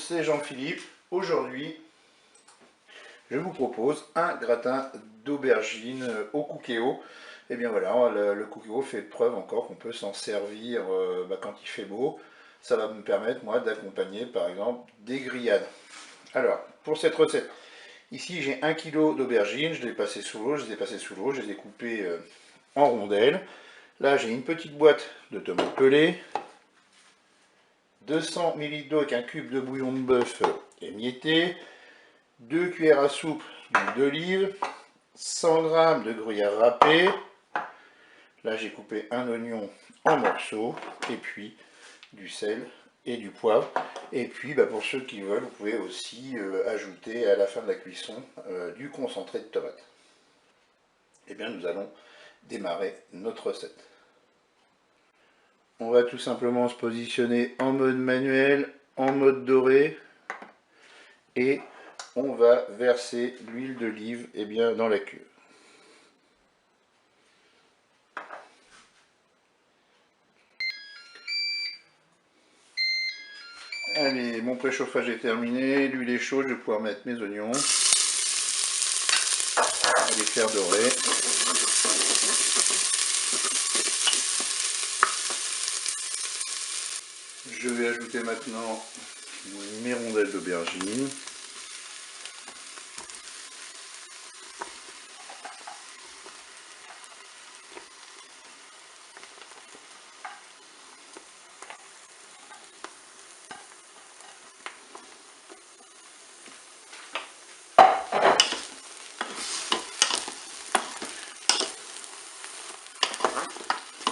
c'est Jean-Philippe. Aujourd'hui, je vous propose un gratin d'aubergine au cookéo. Et bien voilà, le cookéo fait preuve encore qu'on peut s'en servir quand il fait beau. Ça va me permettre, moi, d'accompagner, par exemple, des grillades. Alors, pour cette recette, ici j'ai 1 kg d'aubergines, je les ai passées sous l'eau, je les ai coupées en rondelles. Là, j'ai une petite boîte de tomates pelées, 200 ml d'eau avec un cube de bouillon de bœuf émietté, 2 cuillères à soupe d'huile d'olive, 100 g de gruyère râpé. Là, j'ai coupé un oignon en morceaux, et puis du sel et du poivre. Et puis, pour ceux qui veulent, vous pouvez aussi ajouter à la fin de la cuisson du concentré de tomate. Et bien, nous allons démarrer notre recette. On va tout simplement se positionner en mode manuel, en mode doré, et on va verser l'huile d'olive dans la cuve. Allez, mon préchauffage est terminé, l'huile est chaude, je vais pouvoir mettre mes oignons, les faire dorer. Je vais ajouter maintenant mes rondelles d'aubergine.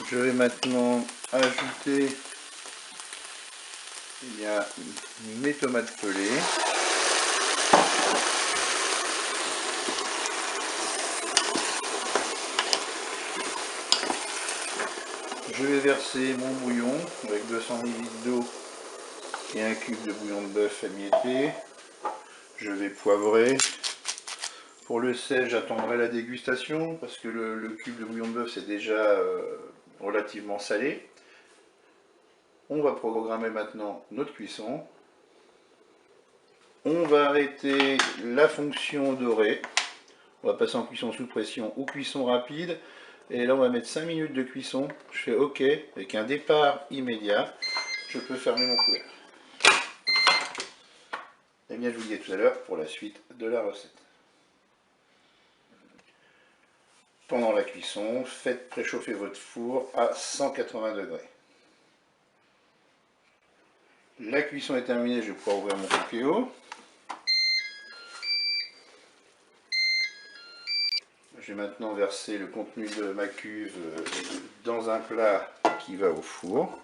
Je vais maintenant ajouter mes tomates pelées. Je vais verser mon bouillon avec 200 ml d'eau et un cube de bouillon de bœuf émietté. Je vais poivrer. Pour le sel, j'attendrai la dégustation parce que le cube de bouillon de bœuf c'est déjà relativement salé. On va programmer maintenant notre cuisson. On va arrêter la fonction dorée. On va passer en cuisson sous pression ou cuisson rapide. Et là, on va mettre 5 minutes de cuisson. Je fais OK. Avec un départ immédiat, je peux fermer mon couvert. Et bien, je vous dis à tout à l'heure pour la suite de la recette. Pendant la cuisson, faites préchauffer votre four à 180 degrés. La cuisson est terminée, je vais pouvoir ouvrir mon cookéo. Je vais maintenant verser le contenu de ma cuve dans un plat qui va au four.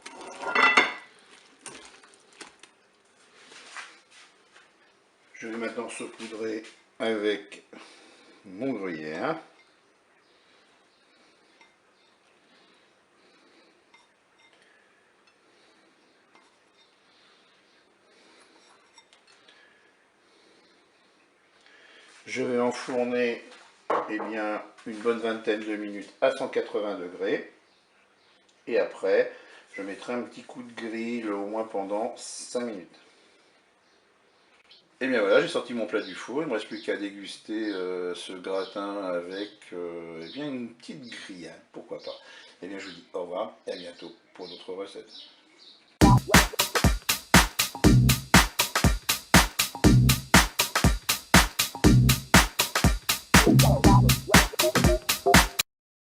Je vais maintenant saupoudrer avec mon gruyère. Je vais enfourner une bonne vingtaine de minutes à 180 degrés. Et après, je mettrai un petit coup de grille au moins pendant 5 minutes. Et bien voilà, j'ai sorti mon plat du four. Il ne me reste plus qu'à déguster ce gratin avec une petite grillade, pourquoi pas. Et bien je vous dis au revoir et à bientôt pour d'autres recettes.